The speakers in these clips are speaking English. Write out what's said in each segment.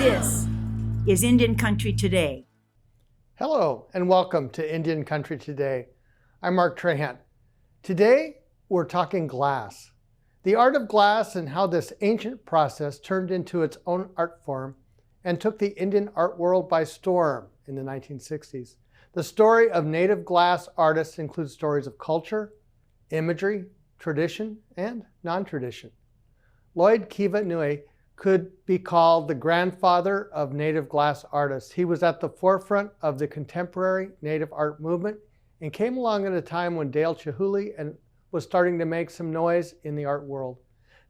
This is Indian Country Today. Hello and welcome to Indian Country Today. I'm Mark Trahan. Today we're talking glass. The art of glass and how this ancient process turned into its own art form and took the Indian art world by storm in the 1960s. The story of native glass artists includes stories of culture, imagery, tradition, and non-tradition. Lloyd Kiva Nui could be called the grandfather of native glass artists. He was at the forefront of the contemporary native art movement and came along at a time when Dale Chihuly was starting to make some noise in the art world.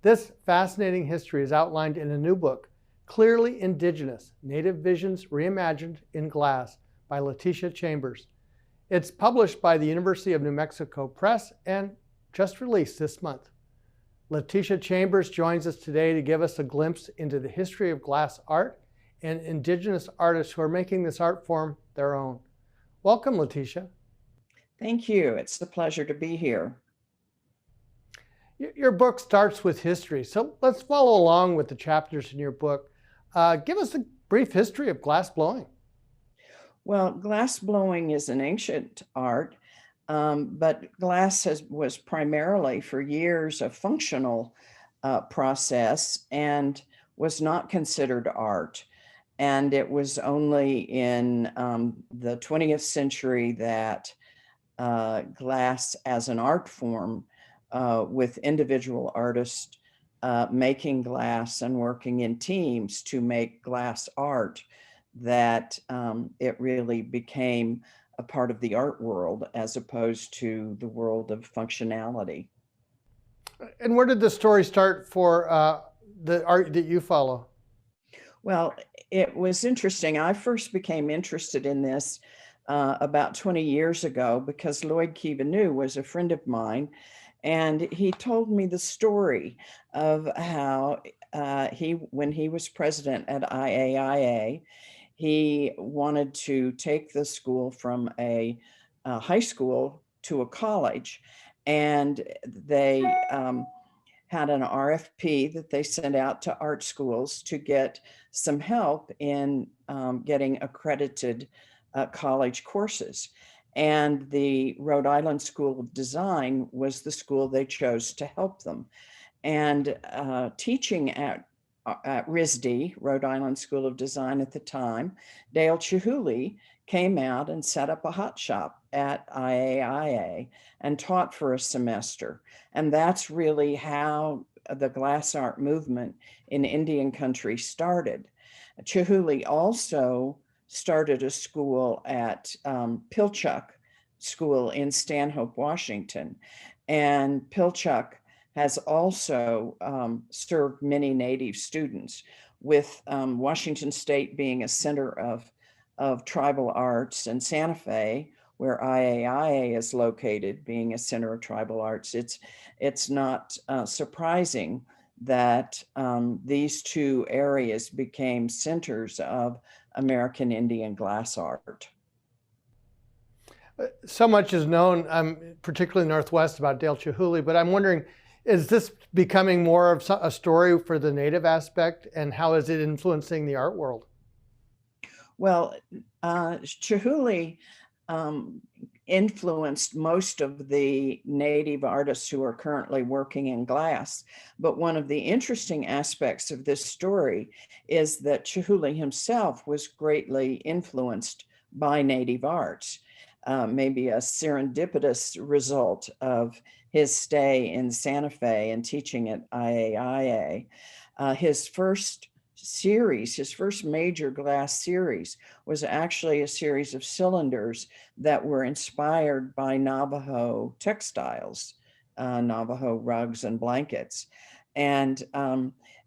This fascinating history is outlined in a new book, Clearly Indigenous, Native Visions Reimagined in Glass by Letitia Chambers. It's published by the University of New Mexico Press and just released this month. Letitia Chambers joins us today to give us a glimpse into the history of glass art and Indigenous artists who are making this art form their own. Welcome, Letitia. Thank you. It's a pleasure to be here. Your book starts with history, so let's follow along with the chapters in your book. Give us a brief history of glass blowing. Well, glass blowing is an ancient art, but glass was primarily for years a functional process and was not considered art. And it was only in the 20th century that glass as an art form with individual artists making glass and working in teams to make glass art, that it really became a part of the art world as opposed to the world of functionality. And where did the story start for the art that you follow? Well, it was interesting. I first became interested in this about 20 years ago because Lloyd Kiva was a friend of mine, and he told me the story of how when he was president at IAIA, he wanted to take the school from a high school to a college, and they had an RFP that they sent out to art schools to get some help in getting accredited college courses. And the Rhode Island School of Design was the school they chose to help them. And teaching at RISD, Rhode Island School of Design at the time, Dale Chihuly came out and set up a hot shop at IAIA and taught for a semester. And that's really how the glass art movement in Indian country started. Chihuly also started a school at Pilchuck School in Stanhope, Washington. And Pilchuck has also served many Native students, with Washington State being a center of tribal arts, and Santa Fe, where IAIA is located, being a center of tribal arts. It's not surprising that these two areas became centers of American Indian glass art. So much is known, particularly Northwest, about Dale Chihuly, but I'm wondering, is this becoming more of a story for the Native aspect, and how is it influencing the art world? Well, Chihuly influenced most of the Native artists who are currently working in glass. But one of the interesting aspects of this story is that Chihuly himself was greatly influenced by Native arts, maybe a serendipitous result of his stay in Santa Fe and teaching at IAIA. His first major glass series was actually a series of cylinders that were inspired by Navajo textiles, Navajo rugs and blankets. And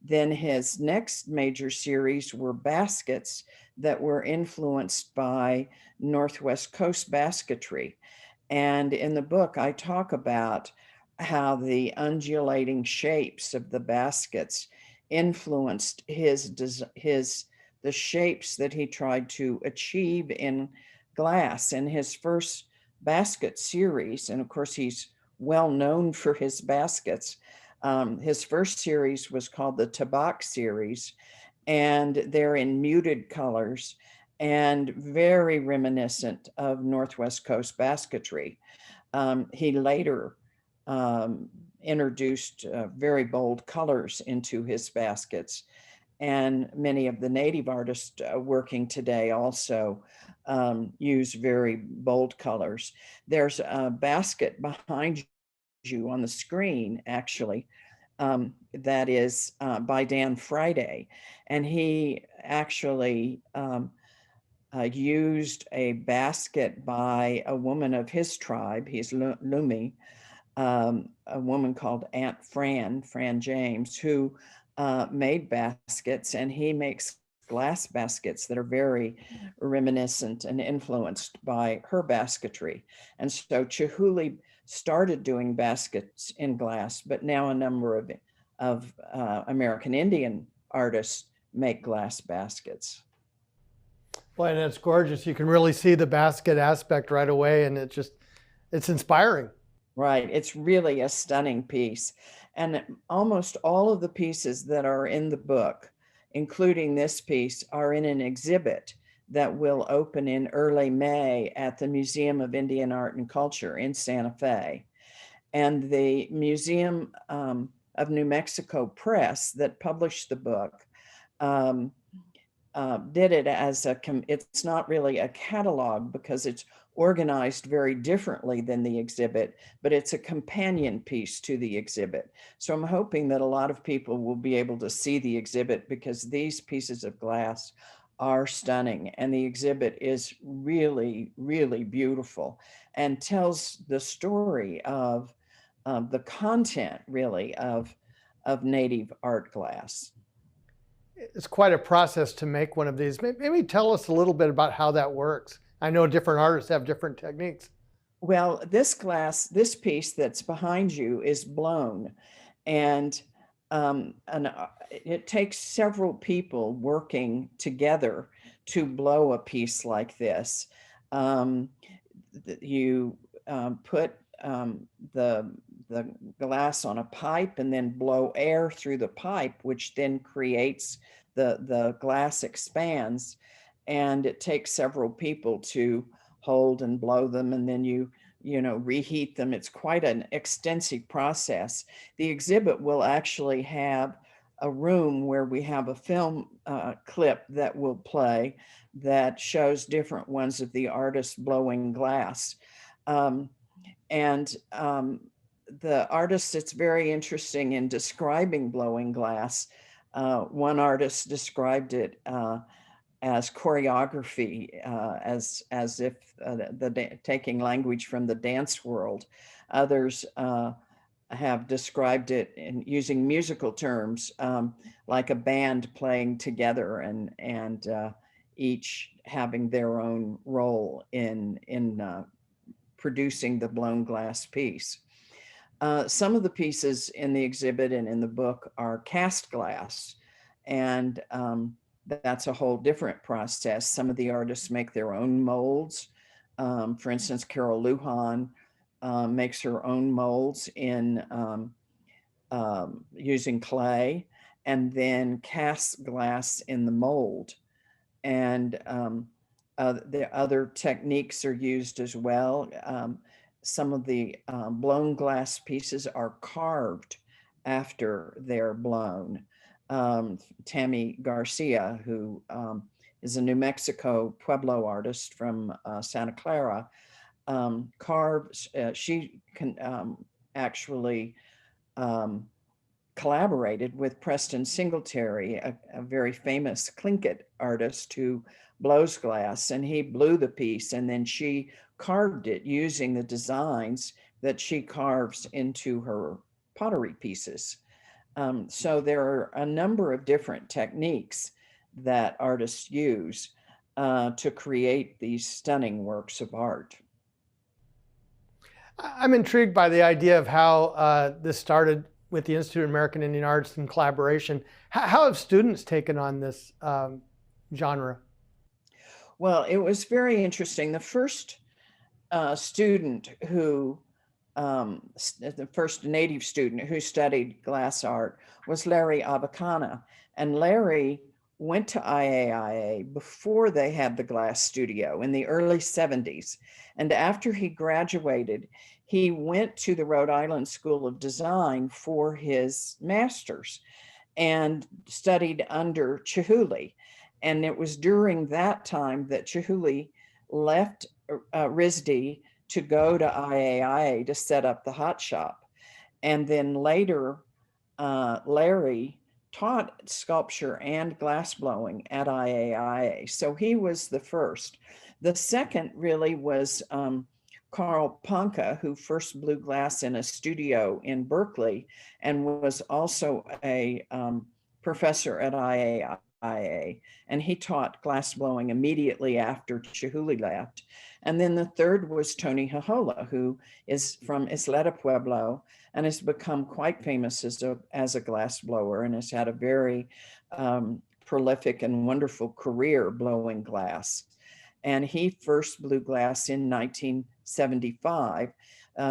then his next major series were baskets that were influenced by Northwest Coast basketry. And in the book, I talk about how the undulating shapes of the baskets influenced the shapes that he tried to achieve in glass. In his first basket series, and of course he's well known for his baskets, his first series was called the Tabak series, and they're in muted colors and very reminiscent of Northwest Coast basketry. He later introduced very bold colors into his baskets. And many of the native artists working today also use very bold colors. There's a basket behind you on the screen, actually, that is by Dan Friday. And he actually used a basket by a woman of his tribe. He's Lumi, a woman called Aunt Fran James, who made baskets, and he makes glass baskets that are very reminiscent and influenced by her basketry. And so Chihuly started doing baskets in glass, but now a number of American Indian artists make glass baskets. Well, and it's gorgeous. You can really see the basket aspect right away, and it's inspiring. Right. It's really a stunning piece. And almost all of the pieces that are in the book, including this piece, are in an exhibit that will open in early May at the Museum of Indian Art and Culture in Santa Fe. And the Museum of New Mexico Press that published the book did it as it's not really a catalog because it's organized very differently than the exhibit, but it's a companion piece to the exhibit. So I'm hoping that a lot of people will be able to see the exhibit because these pieces of glass are stunning, and the exhibit is really, really beautiful and tells the story of the content, really, of native art glass. It's quite a process to make one of these. Maybe tell us a little bit about how that works. I know different artists have different techniques. Well, this piece that's behind you is blown, and it takes several people working together to blow a piece like this. You put the glass on a pipe and then blow air through the pipe, which then creates the glass expands, and it takes several people to hold and blow them, and then you reheat them. It's quite an extensive process. The exhibit will actually have a room where we have a film clip that will play that shows different ones of the artists blowing glass. The artist, it's very interesting in describing blowing glass. One artist described it as choreography, as if taking language from the dance world. Others have described it in using musical terms, like a band playing together and each having their own role in producing the blown glass piece. Some of the pieces in the exhibit and in the book are cast glass, and that's a whole different process. Some of the artists make their own molds. For instance, Carol Lujan makes her own molds in using clay, and then casts glass in the mold. And the other techniques are used as well. Some of the blown glass pieces are carved after they're blown. Tammy Garcia, who is a New Mexico Pueblo artist from Santa Clara, carves, she can actually collaborated with Preston Singletary, a very famous Tlingit artist who blows glass, and he blew the piece, and then she carved it using the designs that she carves into her pottery pieces. So there are a number of different techniques that artists use to create these stunning works of art. I'm intrigued by the idea of how this started with the Institute of American Indian Arts in collaboration. How have students taken on this genre? Well, it was very interesting. The first student who, the first native student who studied glass art was Larry Abakana. And Larry went to IAIA before they had the glass studio in the early 70s. And after he graduated, he went to the Rhode Island School of Design for his master's and studied under Chihuly. And it was during that time that Chihuly left RISD to go to IAIA to set up the hot shop. And then later, Larry taught sculpture and glass blowing at IAIA. So he was the first. The second really was Carl Ponca, who first blew glass in a studio in Berkeley and was also a professor at IAIA. And he taught glass blowing immediately after Chihuly left. And then the third was Tony Hohola, who is from Isleta Pueblo and has become quite famous as a glass blower and has had a very prolific and wonderful career blowing glass. And he first blew glass in 1975.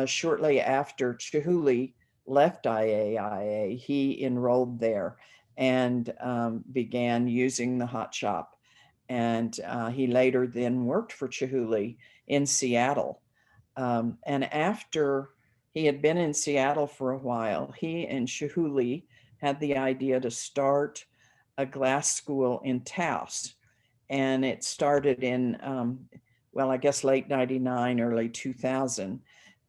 Shortly after Chihuly left IAIA, he enrolled there and began using the hot shop. And he later then worked for Chihuly in Seattle. And after he had been in Seattle for a while, he and Chihuly had the idea to start a glass school in Taos. And it started in, well, I guess late 99, early 2000.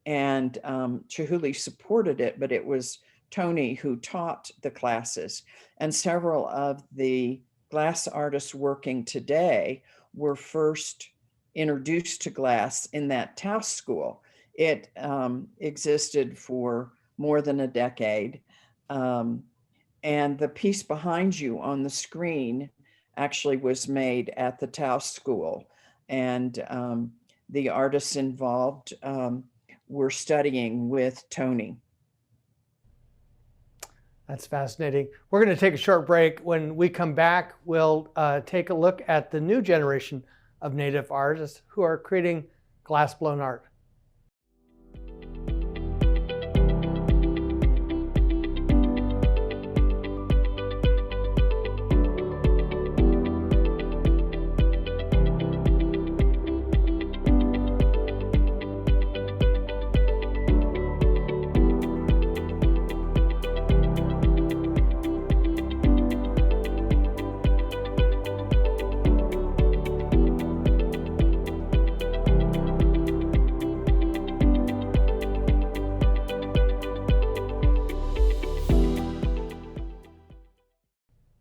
And Chihuly supported it, but it was Tony who taught the classes. And several of the glass artists working today were first introduced to glass in that Taos school. It existed for more than a decade. And the piece behind you on the screen actually was made at the Taos school. And the artists involved were studying with Tony. That's fascinating. We're going to take a short break. When we come back, we'll take a look at the new generation of Native artists who are creating glass-blown art.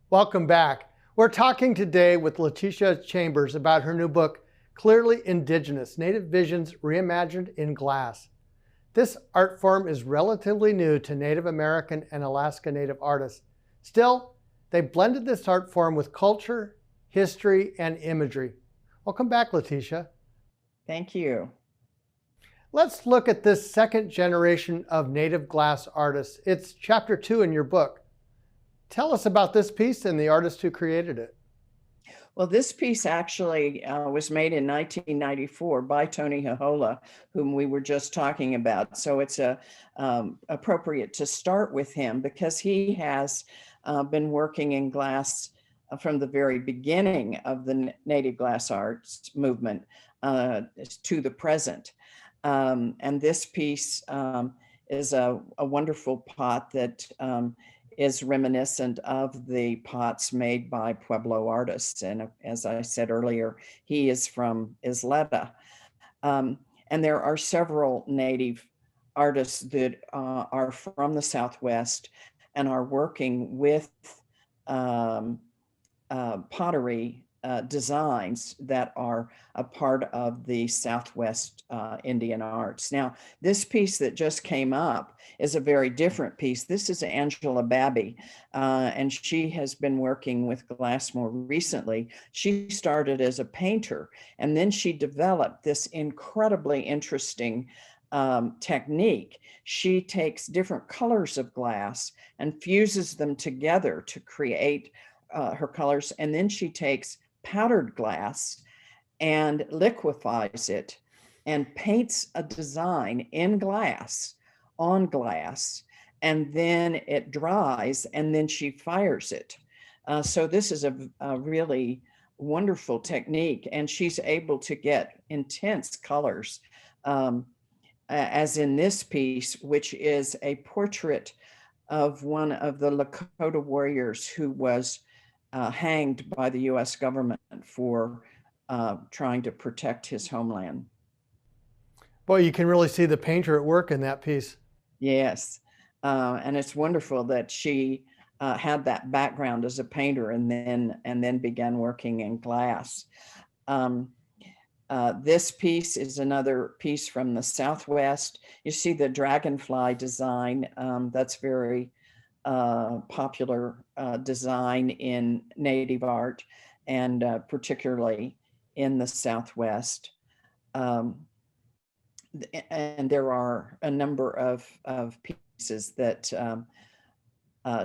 Welcome back. We're talking today with Letitia Chambers about her new book, Clearly Indigenous, Native Visions Reimagined in Glass. This art form is relatively new to Native American and Alaska Native artists. Still, they blended this art form with culture, history, and imagery. Welcome back, Letitia. Thank you. Let's look at this second generation of Native glass artists. It's chapter 2 in your book. Tell us about this piece and the artist who created it. Well, this piece actually was made in 1994 by Tony Hohola, whom we were just talking about. So it's appropriate to start with him because he has been working in glass from the very beginning of the Native glass arts movement to the present. And this piece is a wonderful pot that is reminiscent of the pots made by Pueblo artists. And as I said earlier, he is from Isleta. And there are several Native artists that are from the Southwest and are working with pottery designs that are a part of the Southwest Indian arts. Now, this piece that just came up is a very different piece. This is Angela Babby, and she has been working with glass more recently. She started as a painter, and then she developed this incredibly interesting technique. She takes different colors of glass and fuses them together to create her colors, and then she takes powdered glass and liquefies it and paints a design in glass on glass, and then it dries and then she fires it. So this is a really wonderful technique, and she's able to get intense colors, as in this piece, which is a portrait of one of the Lakota warriors who was hanged by the US government for trying to protect his homeland. Boy, you can really see the painter at work in that piece. Yes. And it's wonderful that she had that background as a painter and then began working in glass. This piece is another piece from the Southwest. You see the dragonfly design. That's very popular design in Native art, and particularly in the Southwest. And there are a number of pieces that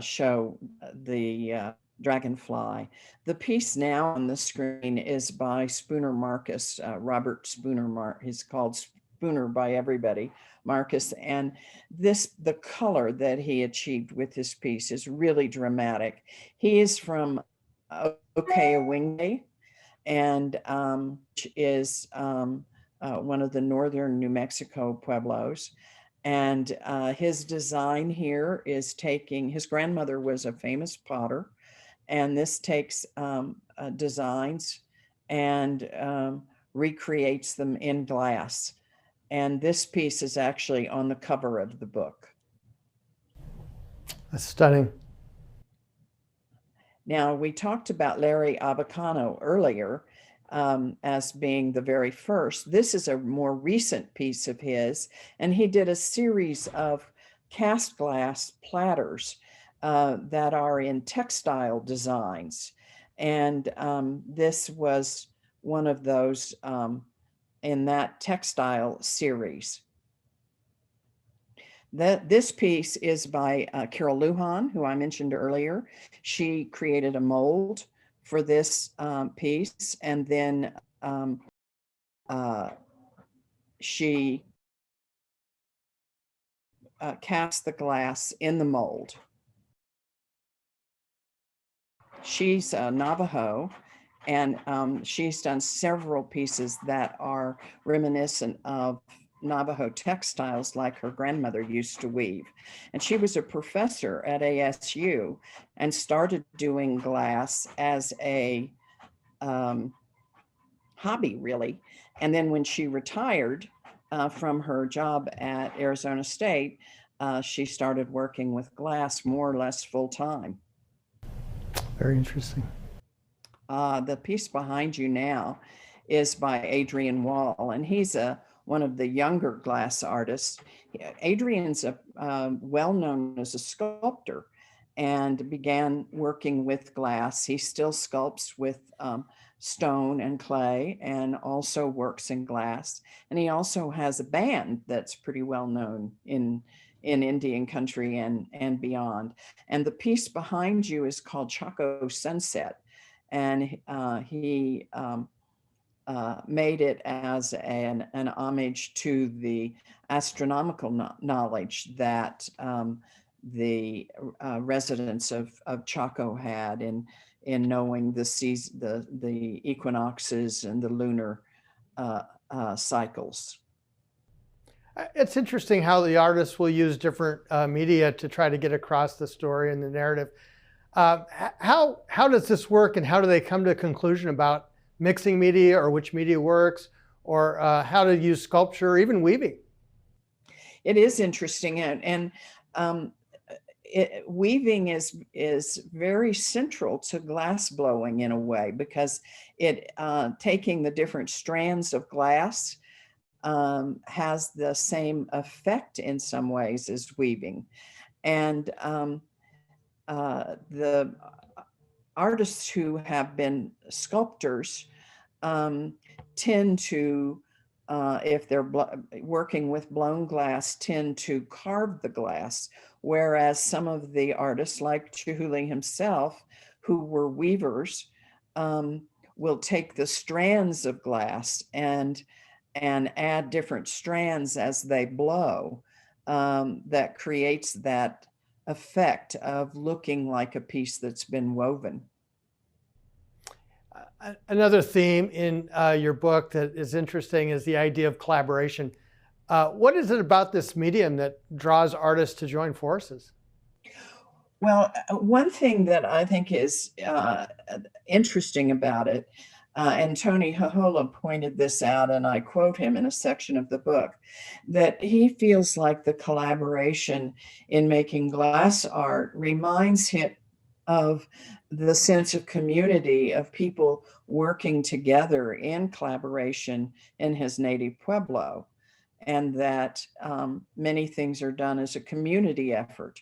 show the dragonfly. The piece now on the screen is by Spooner Marcus, Robert Spooner. He's called Spooner by everybody, Marcus. And the color that he achieved with this piece is really dramatic. He is from Okayawingbe, and which is one of the northern New Mexico pueblos. And his design here is taking, his grandmother was a famous potter, and this takes designs and recreates them in glass. And this piece is actually on the cover of the book. That's stunning. Now, we talked about Larry Abacano earlier as being the very first. This is a more recent piece of his, and he did a series of cast glass platters that are in textile designs. And this was one of those in that textile series. This piece is by Carol Lujan, who I mentioned earlier. She created a mold for this piece, and then she cast the glass in the mold. She's a Navajo, and she's done several pieces that are reminiscent of Navajo textiles like her grandmother used to weave. And she was a professor at ASU and started doing glass as a hobby, really. And then when she retired from her job at Arizona State, she started working with glass more or less full time. Very interesting. The piece behind you now is by Adrian Wall, and he's one of the younger glass artists. Adrian's well-known as a sculptor and began working with glass. He still sculpts with stone and clay and also works in glass. And he also has a band that's pretty well known in Indian country and beyond. And the piece behind you is called Chaco Sunset. And he made it as an homage to the astronomical knowledge that the residents of Chaco had in knowing the equinoxes and the lunar cycles. It's interesting how the artists will use different media to try to get across the story and the narrative. How does this work, and how do they come to a conclusion about mixing media or which media works, or how to use sculpture or even weaving? It is interesting, and weaving is very central to glass blowing in a way, because it taking the different strands of glass has the same effect in some ways as weaving. And the artists who have been sculptors tend to, if they're working with blown glass, tend to carve the glass, whereas some of the artists like Chihuly himself, who were weavers, will take the strands of glass and add different strands as they blow, that creates that effect of looking like a piece that's been woven. Another theme in your book that is interesting is the idea of collaboration. What is it about this medium that draws artists to join forces? Well, one thing that I think is interesting about it, and Tony Hahola pointed this out, and I quote him in a section of the book, that he feels like the collaboration in making glass art reminds him of the sense of community of people working together in collaboration in his native Pueblo, and that many things are done as a community effort.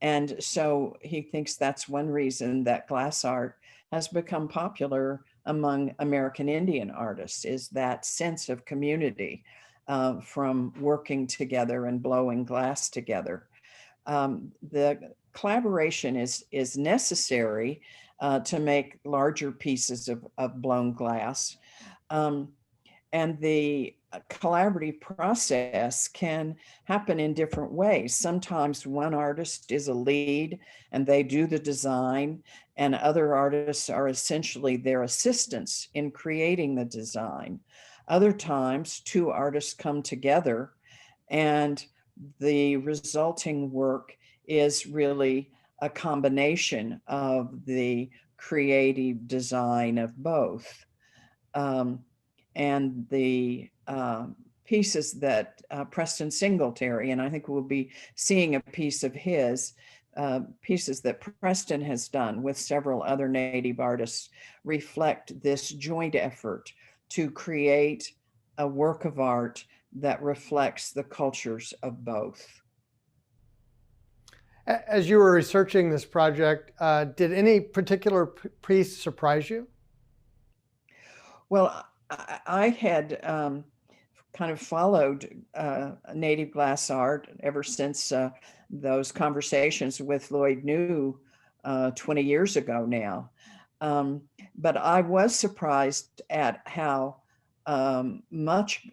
And so he thinks that's one reason that glass art has become popular among American Indian artists, is that sense of community from working together and blowing glass together. The collaboration is necessary to make larger pieces of blown glass. Um, and the collaborative process can happen in different ways. Sometimes one artist is a lead and they do the design, and other artists are essentially their assistants in creating the design. Other times, two artists come together and the resulting work is really a combination of the creative design of both. Um, and the pieces that Preston Singletary, and I think we'll be seeing a piece of his, pieces that Preston has done with several other Native artists, reflect this joint effort to create a work of art that reflects the cultures of both. As you were researching this project, did any particular piece surprise you? Well, I had kind of followed native glass art ever since those conversations with Lloyd New 20 years ago now. But I was surprised at how much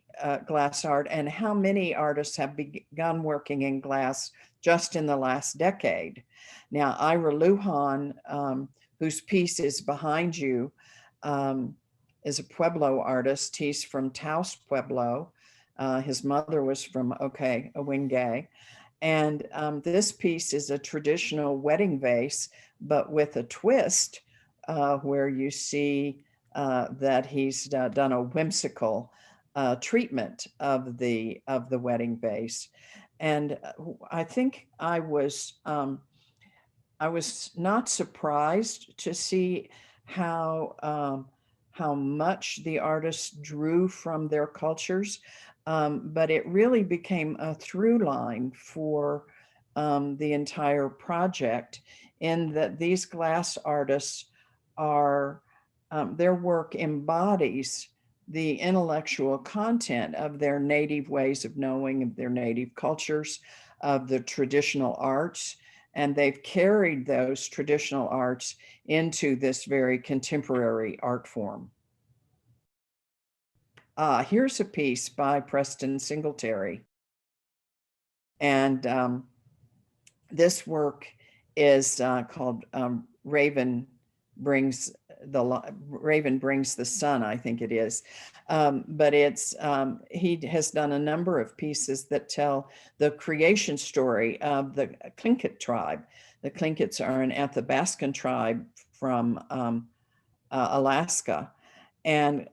glass art and how many artists have begun working in glass just in the last decade. Now, Ira Lujan, whose piece is behind you, is a Pueblo artist. He's from Taos, Pueblo. His mother was from Owingay. And this piece is a traditional wedding vase, but with a twist where you see that he's done a whimsical treatment of the wedding vase. And I think I was not surprised to see how much the artists drew from their cultures, but it really became a through line for the entire project, in that these glass artists are, their work embodies the intellectual content of their native ways of knowing, of their native cultures, of the traditional arts, and they've carried those traditional arts into this very contemporary art form. Here's a piece by Preston Singletary. And this work is called Raven Brings the Sun, I think it is. But it's he has done a number of pieces that tell the creation story of the Tlingit tribe. The Tlinkits are an Athabascan tribe from Alaska, and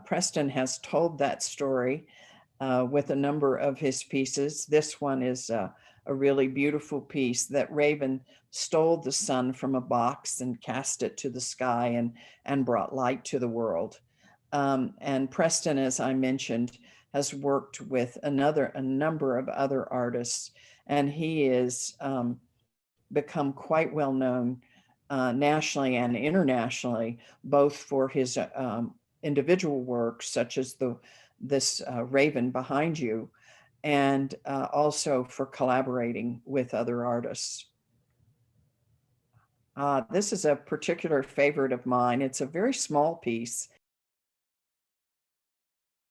Preston has told that story with a number of his pieces. This one is a really beautiful piece that Raven stole the sun from a box and cast it to the sky and brought light to the world. And Preston, as I mentioned, has worked with a number of other artists, and he is become quite well known nationally and internationally, both for his individual works, such as this Raven behind you, and also for collaborating with other artists. This is a particular favorite of mine. It's a very small piece.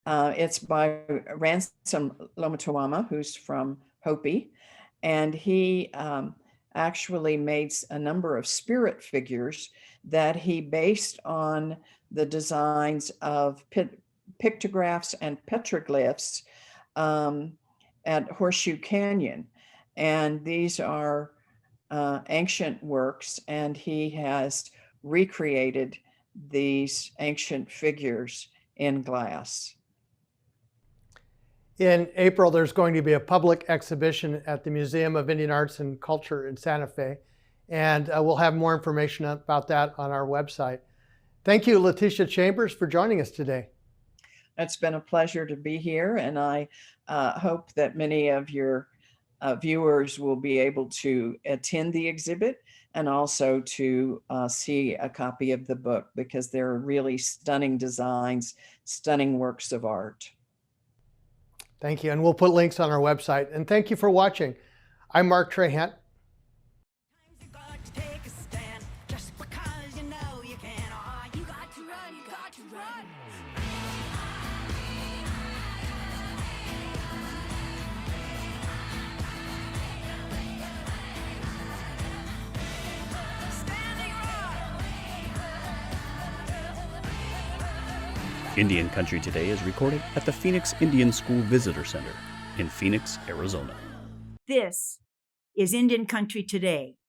It's by Ransom Lomatawama, who's from Hopi, and he actually made a number of spirit figures that he based on the designs of pictographs and petroglyphs at Horseshoe Canyon. And these are ancient works, and he has recreated these ancient figures in glass. In April, there's going to be a public exhibition at the Museum of Indian Arts and Culture in Santa Fe, and we'll have more information about that on our website. Thank you, Letitia Chambers, for joining us today. It's been a pleasure to be here, and I hope that many of your viewers will be able to attend the exhibit and also to see a copy of the book, because they're really stunning designs, stunning works of art. Thank you, and we'll put links on our website. And thank you for watching. I'm Mark Trahant. Indian Country Today is recorded at the Phoenix Indian School Visitor Center in Phoenix, Arizona. This is Indian Country Today.